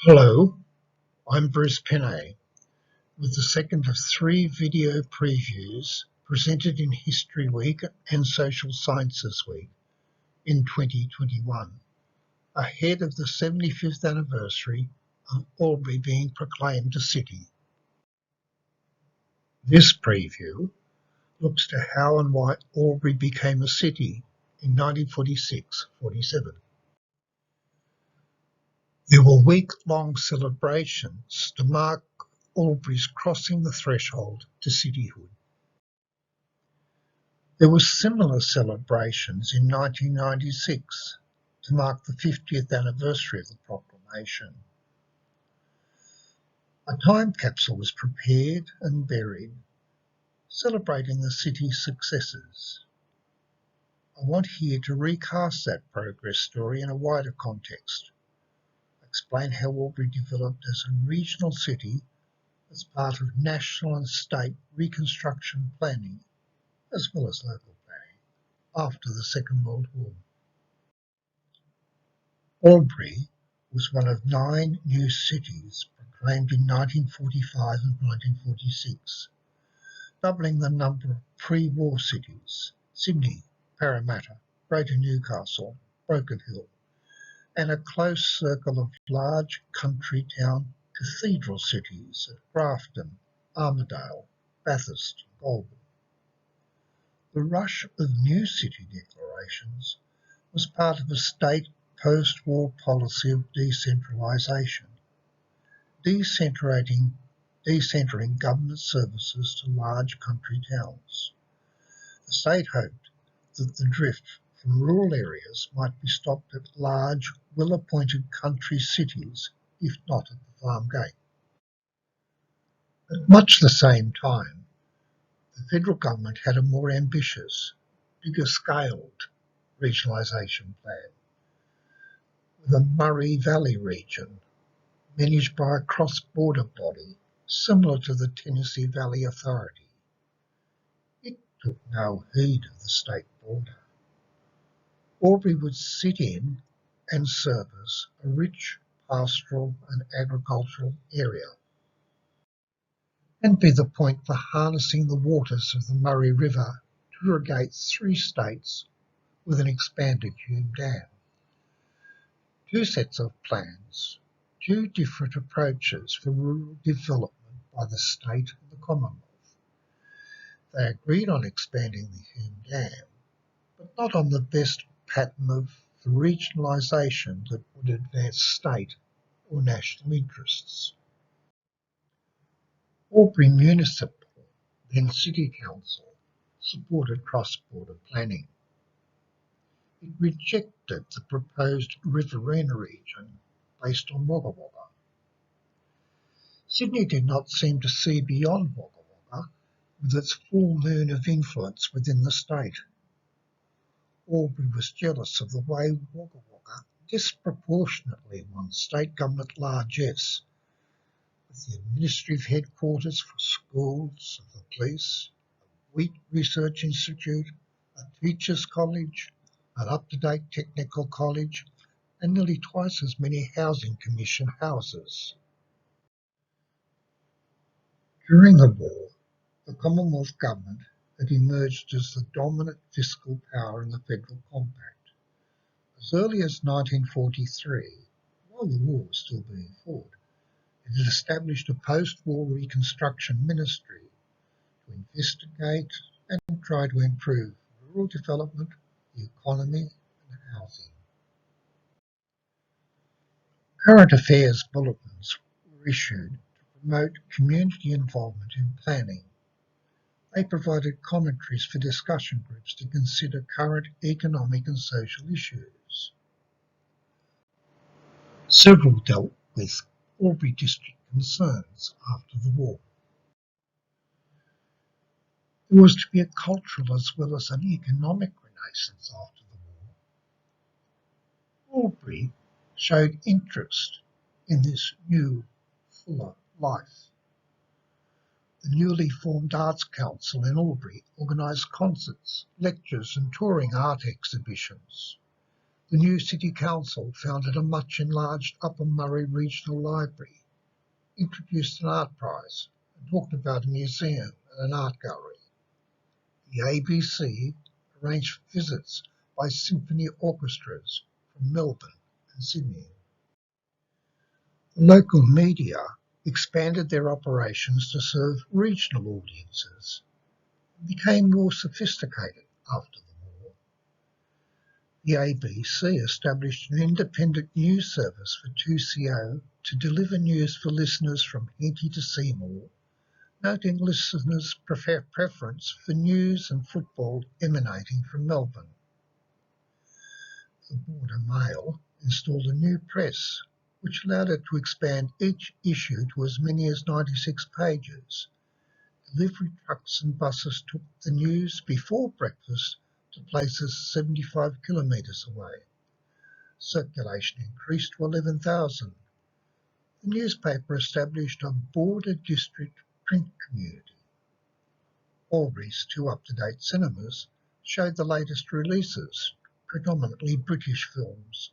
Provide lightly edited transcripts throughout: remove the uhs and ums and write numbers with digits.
Hello, I'm Bruce Penney with the second of three video previews presented in History Week and Social Sciences Week in 2021, ahead of the 75th anniversary of Albury being proclaimed a city. This preview looks to how and why Albury became a city in 1946-47. There were week-long celebrations to mark Albury's crossing the threshold to cityhood. There were similar celebrations in 1996 to mark the 50th anniversary of the proclamation. A time capsule was prepared and buried, celebrating the city's successes. I want here to recast that progress story in a wider context, explain how Albury developed as a regional city as part of national and state reconstruction planning, as well as local planning, after the Second World War. Albury was one of 9 new cities proclaimed in 1945 and 1946, doubling the number of pre-war cities: Sydney, Parramatta, Greater Newcastle, Broken Hill, and a close circle of large country town cathedral cities at Grafton, Armidale, Bathurst, and Goulburn. The rush of new city declarations was part of a state post-war policy of decentralisation, decentering government services to large country towns. The state hoped that the drift from rural areas might be stopped at large, well-appointed country cities, if not at the farm gate. At much the same time, the federal government had a more ambitious, bigger-scaled regionalisation plan, the Murray Valley region, managed by a cross-border body similar to the Tennessee Valley Authority. It took no heed of the state border. Albury would sit in and service a rich pastoral and agricultural area, and be the point for harnessing the waters of the Murray River to irrigate 3 states with an expanded Hume Dam. 2 sets of plans, 2 different approaches for rural development by the state and the Commonwealth. They agreed on expanding the Hume Dam, but not on the best pattern for regionalisation that would advance state or national interests. Albury Municipal, then City Council, supported cross-border planning. It rejected the proposed Riverina region based on Wagga Wagga. Sydney did not seem to see beyond Wagga Wagga with its full moon of influence within the state. Albury was jealous of the way Wagga Wagga disproportionately won state government largesse, with the administrative headquarters for schools and the police, a wheat research institute, a teachers' college, an up-to-date technical college, and nearly twice as many housing commission houses. During the war, the Commonwealth government had emerged as the dominant fiscal power in the federal compact. As early as 1943, while the war was still being fought, it had established a post-war reconstruction ministry to investigate and try to improve rural development, the economy, and housing. Current affairs bulletins were issued to promote community involvement in planning. They provided commentaries for discussion groups to consider current economic and social issues. Several dealt with Albury district concerns after the war. There was to be a cultural as well as an economic renaissance after the war. Albury showed interest in this new, fuller life. The newly formed Arts Council in Albury organised concerts, lectures and touring art exhibitions. The new City Council founded a much enlarged Upper Murray Regional Library, introduced an art prize, and talked about a museum and an art gallery. The ABC arranged visits by symphony orchestras from Melbourne and Sydney. The local media expanded their operations to serve regional audiences and became more sophisticated after the war. The ABC established an independent news service for 2CO to deliver news for listeners from Henty to Seymour, noting listeners' preference for news and football emanating from Melbourne. The Border Mail installed a new press, which allowed it to expand each issue to as many as 96 pages. Delivery trucks and buses took the news before breakfast to places 75 kilometres away. Circulation increased to 11,000. The newspaper established a border district print community. Albury's two up-to-date cinemas showed the latest releases, predominantly British films.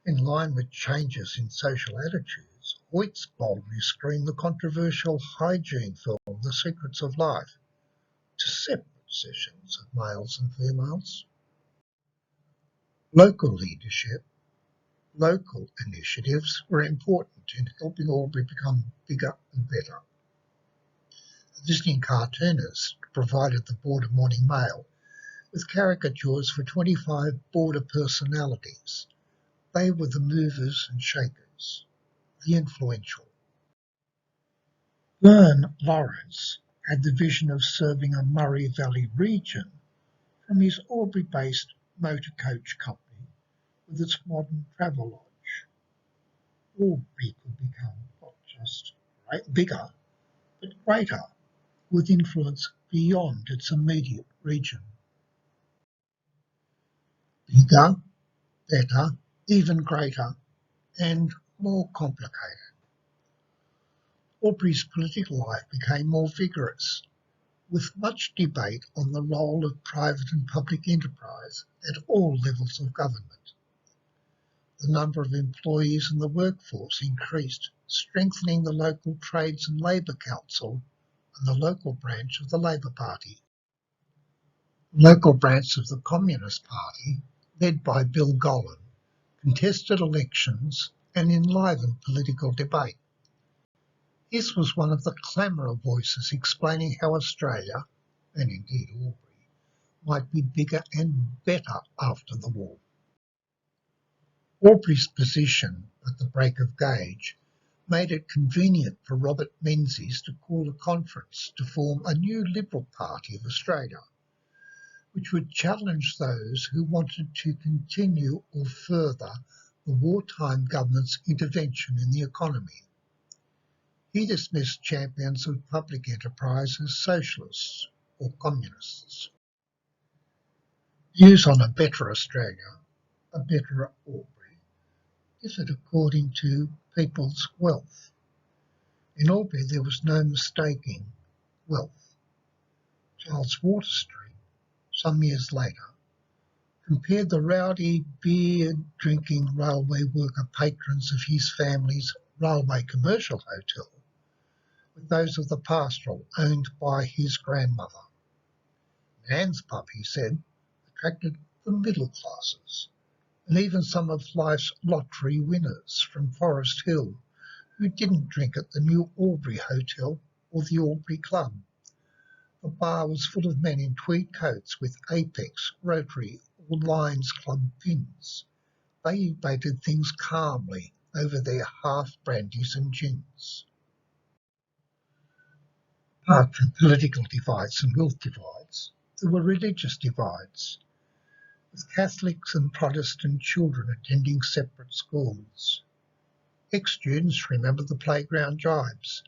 In line with changes in social attitudes, Hoyts boldly screened the controversial hygiene film The Secrets of Life to separate sessions of males and females. Local initiatives were important in helping Albury become bigger and better. The visiting cartoonist provided the Border Morning Mail with caricatures for 25 border personalities. They were the movers and shakers, the influential. Vern Lawrence had the vision of serving a Murray Valley region from his Albury-based motor coach company with its modern travel lodge. Albury could become not just bigger, but greater, with influence beyond its immediate region. Bigger, better, even greater, and more complicated. Albury's political life became more vigorous, with much debate on the role of private and public enterprise at all levels of government. The number of employees in the workforce increased, strengthening the local Trades and Labour Council and the local branch of the Labour Party. The local branch of the Communist Party, led by Bill Gollan, contested elections and enlivened political debate. This was one of the clamourer voices explaining how Australia, and indeed Albury, might be bigger and better after the war. Albury's position at the break of gauge made it convenient for Robert Menzies to call a conference to form a new Liberal Party of Australia, which would challenge those who wanted to continue or further the wartime government's intervention in the economy. He dismissed champions of public enterprise as socialists or communists. Views on a better Australia, a better Albury, differed according to people's wealth. In Albury there was no mistaking wealth. Charles Waterstreet, some years later, compared the rowdy, beer-drinking railway worker patrons of his family's railway commercial hotel with those of the pastoral owned by his grandmother. Nan's pub, he said, attracted the middle classes, and even some of life's lottery winners from Forest Hill who didn't drink at the New Albury Hotel or the Albury Club. The bar was full of men in tweed coats with Apex, Rotary, or Lions Club pins. They debated things calmly over their half-brandies and gins. Apart from political divides and wealth divides, there were religious divides, with Catholics and Protestant children attending separate schools. Ex-students remember the playground jibes.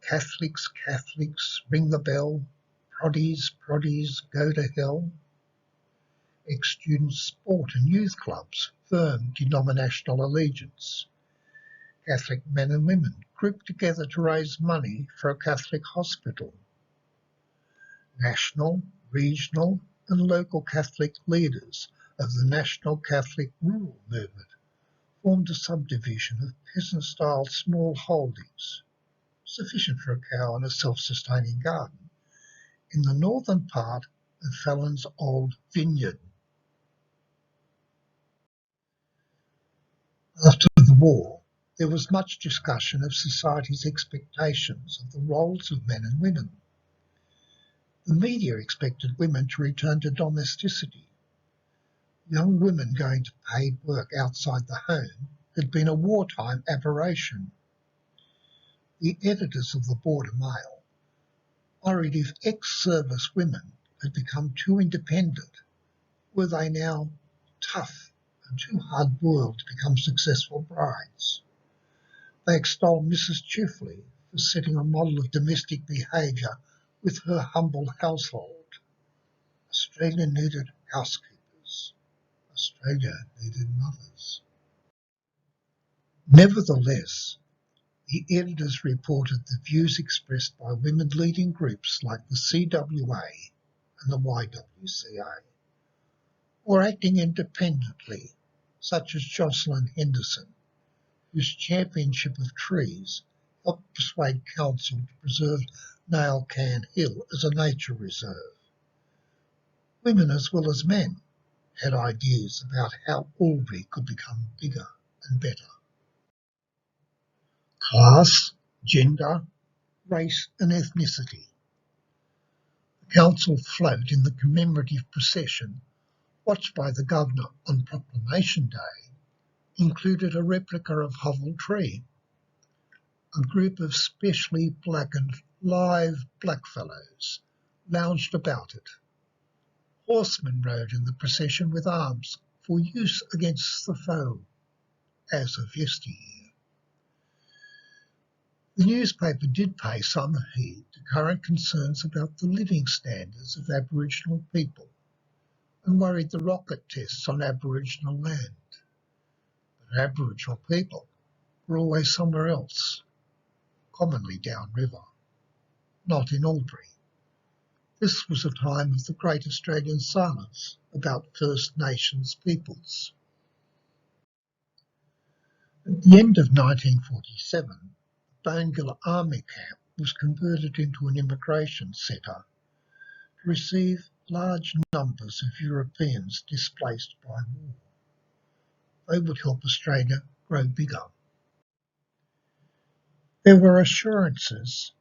Catholics, Catholics, ring the bell. Proddies, Proddies, go to hell. Ex-students' sport and youth clubs, firm denominational allegiance. Catholic men and women grouped together to raise money for a Catholic hospital. National, regional and local Catholic leaders of the National Catholic Rural Movement, formed a subdivision of peasant-style small holdings, sufficient for a cow and a self-sustaining garden, in the northern part of Fallon's old vineyard. After the war, there was much discussion of society's expectations of the roles of men and women. The media expected women to return to domesticity. Young women going to paid work outside the home had been a wartime aberration. The editors of the Border Mail worried if ex-service women had become too independent, were they now tough and too hard-boiled to become successful brides? They extolled Mrs. Chifley for setting a model of domestic behaviour with her humble household. Australia needed housekeepers. Australia needed mothers. Nevertheless, the editors reported the views expressed by women-leading groups like the CWA and the YWCA, or acting independently, such as Jocelyn Henderson, whose championship of trees helped persuade council to preserve Nail Can Hill as a nature reserve. Women as well as men had ideas about how Albury could become bigger and better. Class, gender, race and ethnicity. The council float in the commemorative procession, watched by the Governor on Proclamation Day, included a replica of Hovell Tree. A group of specially blackened live blackfellows lounged about it. Horsemen rode in the procession with arms for use against the foe, as of yesteryear. The newspaper did pay some heed to current concerns about the living standards of Aboriginal people and worried the rocket tests on Aboriginal land. But Aboriginal people were always somewhere else, commonly downriver, not in Albury. This was a time of the Great Australian Silence about First Nations peoples. At the end of 1947, the Bangilla Army Camp was converted into an immigration centre to receive large numbers of Europeans displaced by war. They would help Australia grow bigger. There were assurances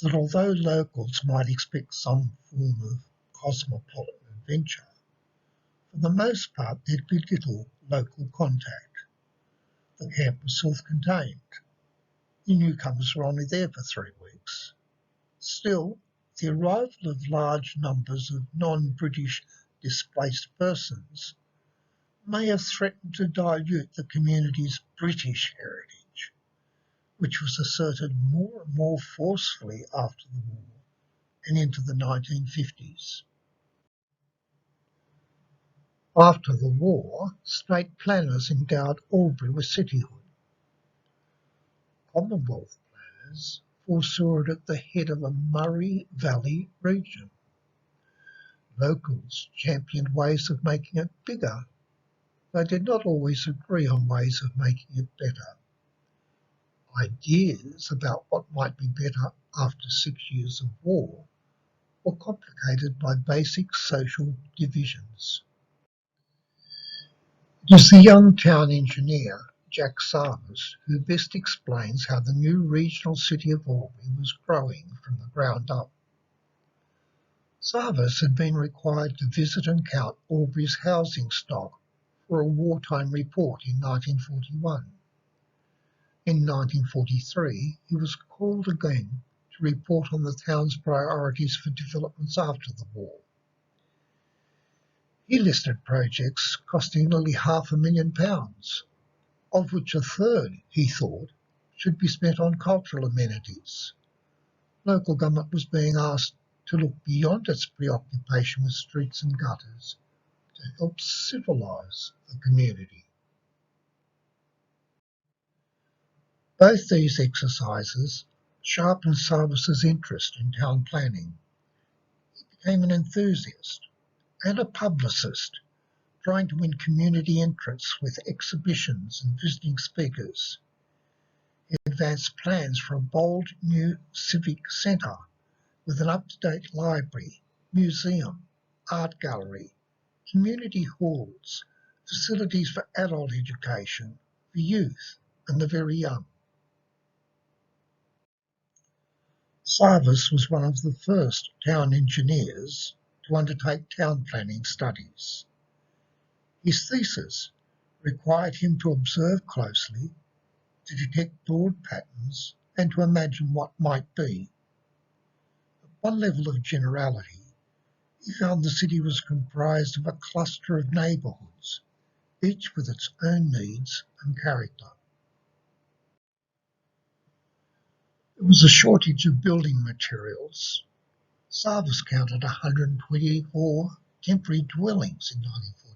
that although locals might expect some form of cosmopolitan adventure, for the most part there'd be little local contact. The camp was self-contained. The newcomers were only there for 3 weeks. Still, the arrival of large numbers of non-British displaced persons may have threatened to dilute the community's British heritage, which was asserted more and more forcefully after the war and into the 1950s. After the war, state planners endowed Albury with cityhood. Commonwealth planners foresaw it at the head of a Murray Valley region. Locals championed ways of making it bigger. They did not always agree on ways of making it better. Ideas about what might be better after 6 years of war were complicated by basic social divisions. It is the young town engineer, Jack Sarvis, who best explains how the new regional city of Albury was growing from the ground up. Sarvis had been required to visit and count Albury's housing stock for a wartime report in 1941. In 1943, he was called again to report on the town's priorities for developments after the war. He listed projects costing nearly £500,000, of which a third, he thought, should be spent on cultural amenities. Local government was being asked to look beyond its preoccupation with streets and gutters to help civilise the community. Both these exercises sharpened Sarvis's interest in town planning. He became an enthusiast and a publicist, trying to win community interest with exhibitions and visiting speakers. He advanced plans for a bold new civic centre with an up-to-date library, museum, art gallery, community halls, facilities for adult education, for youth and the very young. Sarvis was one of the first town engineers to undertake town planning studies. His thesis required him to observe closely, to detect broad patterns, and to imagine what might be. At one level of generality, he found the city was comprised of a cluster of neighbourhoods, each with its own needs and character. There was a shortage of building materials. Sarvis counted 124 temporary dwellings in 1949.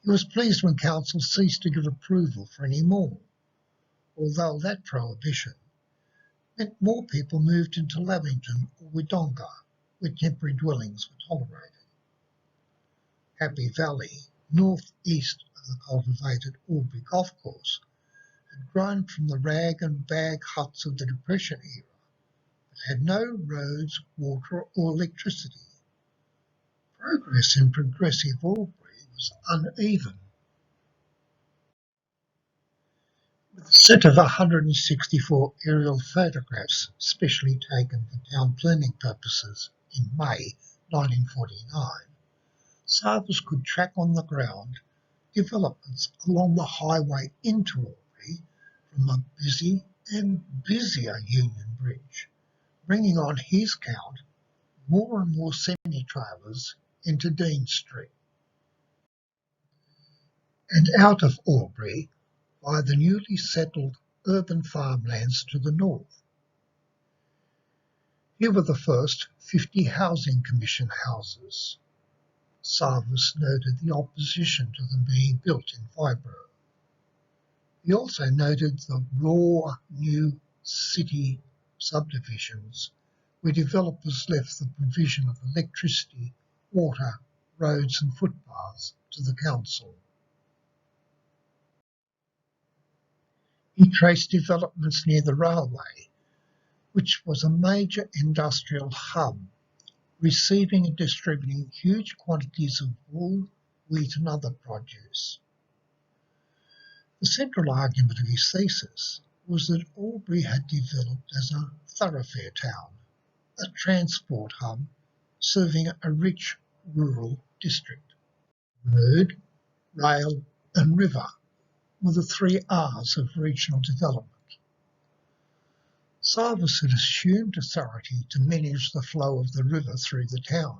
He was pleased when council ceased to give approval for any more, although that prohibition meant more people moved into Lavington or Wodonga, where temporary dwellings were tolerated. Happy Valley, north-east of the cultivated Albury golf course, had grown from the rag and bag huts of the Depression era, but had no roads, water or electricity. Progress in progressive Albury was uneven. With a set of 164 aerial photographs specially taken for town planning purposes in May 1949, Sarvis could track on the ground developments along the highway into Albury from a busy and busier Union Bridge, bringing on his count more and more semi-trailers into Dean Street. And out of Albury by the newly settled urban farmlands to the north. Here were the first 50 Housing Commission houses. Sarvis noted the opposition to them being built in Vibro. He also noted the raw new city subdivisions where developers left the provision of electricity, water, roads and footpaths to the council. He traced developments near the railway, which was a major industrial hub, receiving and distributing huge quantities of wool, wheat and other produce. The central argument of his thesis was that Albury had developed as a thoroughfare town, a transport hub serving a rich rural district. Road, rail and river were the three R's of regional development. Sarvis had assumed authority to manage the flow of the river through the town.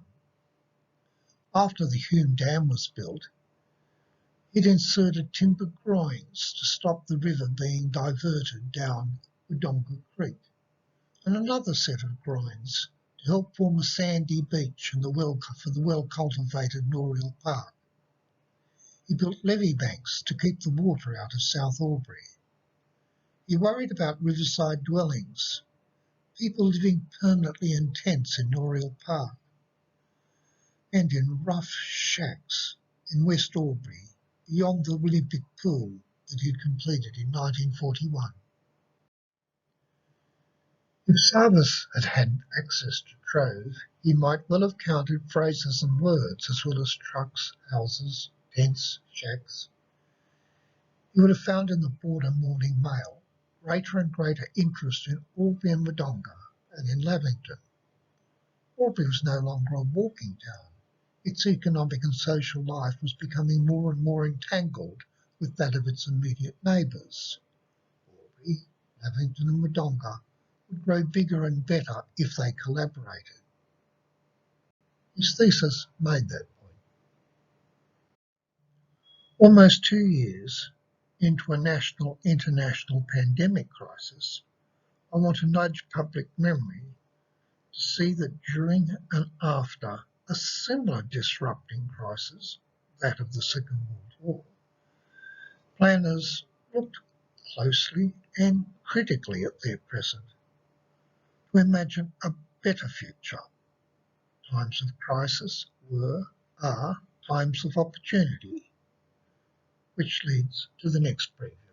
After the Hume Dam was built, it inserted timber groins to stop the river being diverted down Wodonga Creek, and another set of groins to help form a sandy beach for the well-cultivated Noriel Park. He built levee banks to keep the water out of South Albury. He worried about riverside dwellings, people living permanently in tents in Noriel Park, and in rough shacks in West Albury beyond the Olympic pool that he'd completed in 1941. If Sarvis had had access to Trove, he might well have counted phrases and words as well as trucks, houses, tents, shacks. He would have found in the Border Morning Mail greater and greater interest in Albury and Wodonga and in Lavington. Albury was no longer a walking town. Its economic and social life was becoming more and more entangled with that of its immediate neighbours. Albury, Lavington and Wodonga would grow bigger and better if they collaborated. His thesis made that point. Almost 2 years into a international pandemic crisis, I want to nudge public memory to see that during and after a similar disrupting crisis, that of the Second World War, planners looked closely and critically at their present to imagine a better future. Times of crisis are times of opportunity, which leads to the next preview.